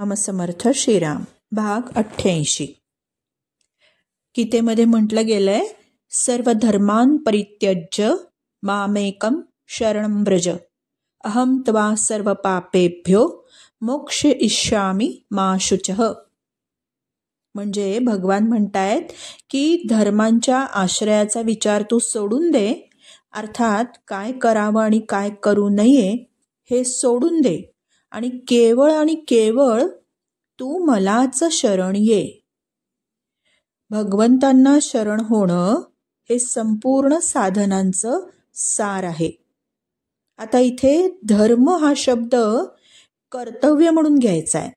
रामसमर्थ श्रीराम भाग 88. गीतेमध्ये म्हटलं गेलंय, सर्व धर्मान् परित्यज्य मामेकं शरणं व्रज अहं त्वा सर्व पापेभ्यो मोक्षयिष्यामि मा शुचः. म्हणजे भगवान म्हणतायत की धर्मांच्या आश्रयाचा विचार तू सोडून दे, अर्थात काय करावं आणि काय करू नये हे सोडून दे आणि केवळ तू मलाच शरण ये. भगवंतांना शरण होणं हे संपूर्ण साधनांचं सार आहे. आता इथे धर्म हा शब्द कर्तव्य म्हणून घ्यायचा आहे.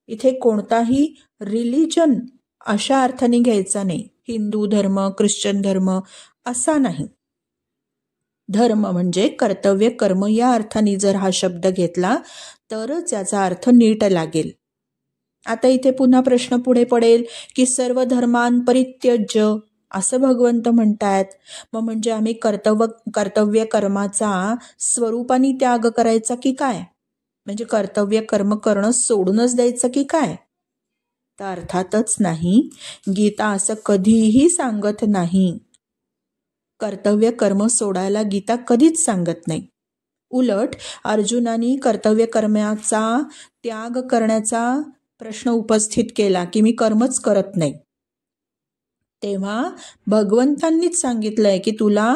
इथे कोणताही रिलिजन अशा अर्थाने घ्यायचा नाही, हिंदू धर्म ख्रिश्चन धर्म असा नाही. धर्म म्हणजे कर्तव्य कर्म या अर्थाने जर हा शब्द घेतला तरच याचा अर्थ नीट लागेल. आता इथे पुन्हा प्रश्न पुढे पडेल की सर्व धर्मान् परित्यज्य असं भगवंत म्हणतायत, मग म्हणजे आम्ही कर्तव्य कर्माचा स्वरूपाने त्याग करायचा की काय? म्हणजे कर्तव्य कर्म करणं सोडूनच द्यायचं की काय? तर अर्थातच नाही. गीता असं कधीही सांगत नाही. कर्तव्य कर्म सोडायला गीता कधीच सांगत नाही. उलट अर्जुनाने कर्तव्य कर्माचा त्याग करण्याचा प्रश्न उपस्थित केला की मी कर्मच करत नाही. तेव्हा भगवंतांनीच सांगितलंय की तुला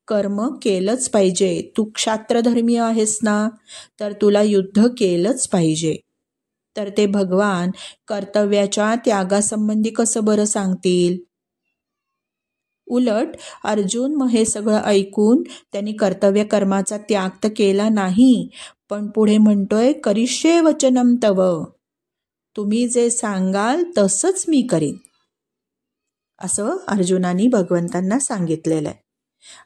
कर्म केलंच पाहिजे. तू क्षात्रधर्मीय आहेस ना, तर तुला युद्ध केलंच पाहिजे. तर ते भगवान कर्तव्याच्या त्यागासंबंधी कसं बरं सांगतील? उलट अर्जुन मग हे सगळं ऐकून त्यांनी कर्तव्य कर्माचा त्याग तर केला नाही, पण पुढे म्हणतोय करिष्ये वचनम तव, तुम्ही जे सांगाल तसंच मी करीन, असं अर्जुनाने भगवंतांना सांगितलेलं आहे.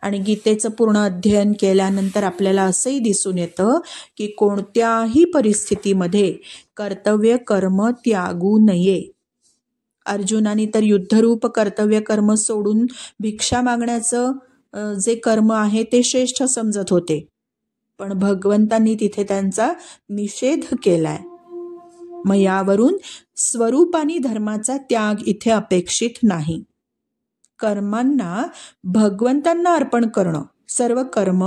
आणि गीतेचं पूर्ण अध्ययन केल्यानंतर आपल्याला असंही दिसून येतं की कोणत्याही परिस्थितीमध्ये कर्तव्य कर्म त्यागू नये. अर्जुनाने तर युद्धरूप कर्तव्य कर्म सोडून भिक्षा मागण्याचं जे कर्म आहे ते श्रेष्ठ समजत होते, पण भगवंतांनी तिथे त्यांचा निषेध केलाय. मग यावरून स्वरूपाने धर्माचा त्याग इथे अपेक्षित नाही. कर्मांना भगवंतांना अर्पण करणं, सर्व कर्म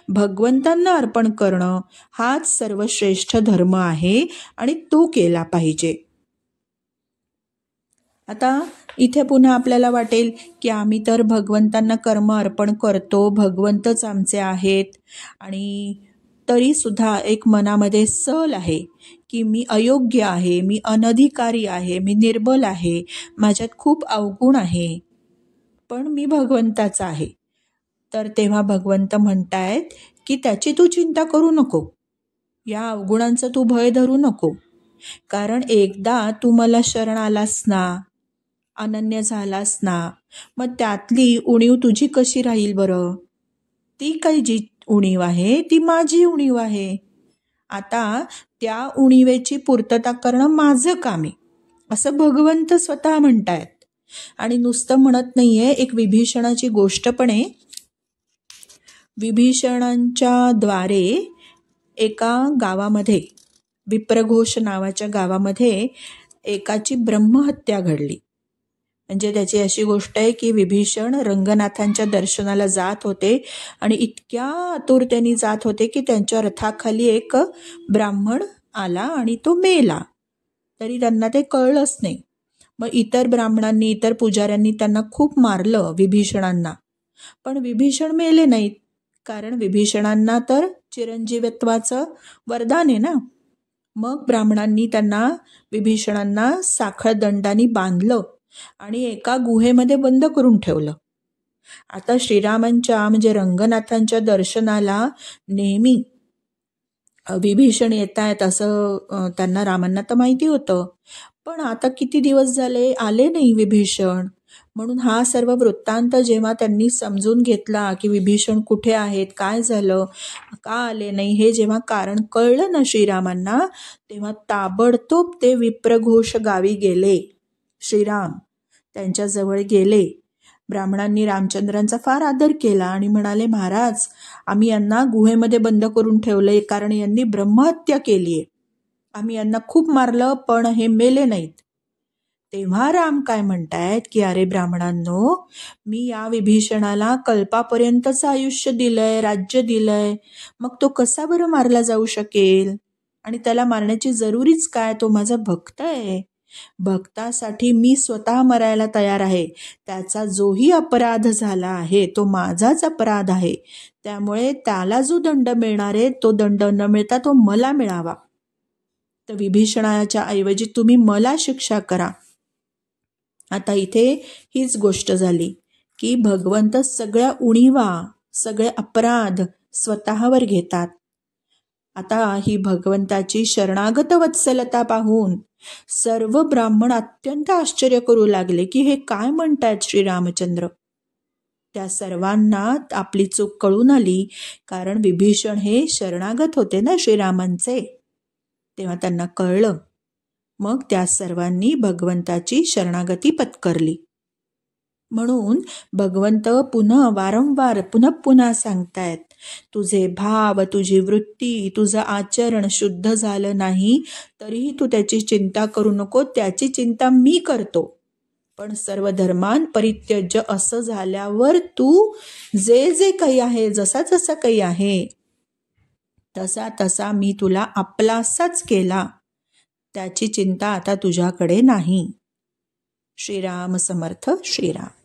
भगवंतांना अर्पण करणं हाच सर्वश्रेष्ठ धर्म आहे आणि तो केला पाहिजे. आता इथे पुन्हा आपल्याला वाटेल की आम्ही तर भगवंतांना कर्म अर्पण करतो, भगवंतच आमचे आहेत, आणि तरी सुद्धा एक मनामध्ये सल आहे की मी अयोग्य आहे, मी अनधिकारी आहे, मी निर्बल आहे, माझ्यात खूप अवगुण आहे, पण मी भगवंताचा आहे. तर तेव्हा भगवंत म्हणतायत की त्याची तू चिंता करू नको, या अवगुणांचं तू भय धरू नको, कारण एकदा तू मला शरण आलास ना, अनन्य झालास ना, मग त्यातली उणीव तुझी कशी राहील बरं? ती काही जी उणीव आहे ती माझी उणीव आहे. आता त्या उणीवेची पूर्तता करणं माझं काम आहे, असं भगवंत स्वतः म्हणतायत. आणि नुसतं म्हणत नाहीये, एक विभीषणाची गोष्ट पण आहे. विभीषणांच्या द्वारे एका गावामध्ये, विप्रघोष नावाच्या गावामध्ये एकाची ब्रह्महत्या घडली. म्हणजे त्याची अशी गोष्ट आहे की विभीषण रंगनाथांच्या दर्शनाला जात होते आणि इतक्या आतुरतेने जात होते की त्यांच्या रथाखाली एक ब्राह्मण आला आणि तो मेला, तरी त्यांना ते कळलंच नाही. मग इतर ब्राह्मणांनी, इतर पुजाऱ्यांनी त्यांना खूप मारलं विभीषणांना, पण विभीषण मेले नाहीत, कारण विभीषणांना तर चिरंजीवत्वाचं वरदान आहे ना. मग ब्राह्मणांनी विभीषणांना साखळदंडाने बांधलं आणि एका गुहेमध्ये बंद करून ठेवलं. आता श्रीरामांच्या म्हणजे रंगनाथांच्या दर्शनाला नेहमी विभीषण येत आहेत असं त्यांना, रामांना तर माहिती होतं, पण आता किती दिवस झाले आले नाही विभीषण. म्हणून हा सर्व वृत्तांत जेव्हा त्यांनी समजून घेतला की विभीषण कुठे आहेत, काय झालं, का आले नाही, हे जेव्हा कारण कळलं ना श्रीरामांना, तेव्हा ताबडतोब ते विप्रघोष गावी गेले. श्रीराम त्यांच्याजवळ गेले. ब्राह्मणांनी रामचंद्रांचा फार आदर केला आणि म्हणाले, महाराज आम्ही यांना गुहेमध्ये बंद करून ठेवलंय कारण यांनी ब्रह्महत्या केलीये. आम्ही यांना खूप मारलं पण हे मेले नाहीत. तेव्हा राम काय म्हणतायत की अरे ब्राह्मणांनो, मी या विभीषणाला कल्पापर्यंतचं आयुष्य दिलंय, राज्य दिलंय, मग तो कसा बरं मारला जाऊ शकेल? आणि त्याला मारण्याची जरुरीच काय? तो माझा भक्त आहे. भक्तासाठी मी स्वतः मरायला तयार आहे. त्याचा जोही अपराध झाला आहे तो माझाच अपराध आहे. त्यामुळे त्याला जो दंड मिळणार आहे तो दंड न मिळता तो मला मिळावा. तर विभीषणाच्या ऐवजी तुम्ही मला शिक्षा करा. आता इथे हीच गोष्ट झाली की भगवंत सगळ्या उणीवा, सगळे अपराध स्वतःवर घेतात. आता ही भगवंताची शरणागत वत्सलता पाहून सर्व ब्राह्मण अत्यंत आश्चर्य करू लागले की हे काय म्हणतायत श्रीरामचंद्र. त्या सर्वांना आपली चूक कळून आली, कारण विभीषण हे शरणागत होते ना श्रीरामांचे. तेव्हा त्यांना कळलं. मग त्या सर्वांनी भगवंताची शरणागती पत्करली. म्हणून भगवंत वारंवार पुन्हा सांगतायत, तुझे भाव, तुझी वृत्ती, तुझं आचरण शुद्ध झालं नाही तरीही तू त्याची चिंता करू नको, त्याची चिंता मी करतो. पण सर्व धर्मांन परित्यज्य असं झाल्यावर तू जे काही आहे, जसा काही आहे तसा मी तुला आपलासाच केला, त्याची चिंता आता तुझ्याकडे नाही. श्रीराम समर्थ. श्रीराम.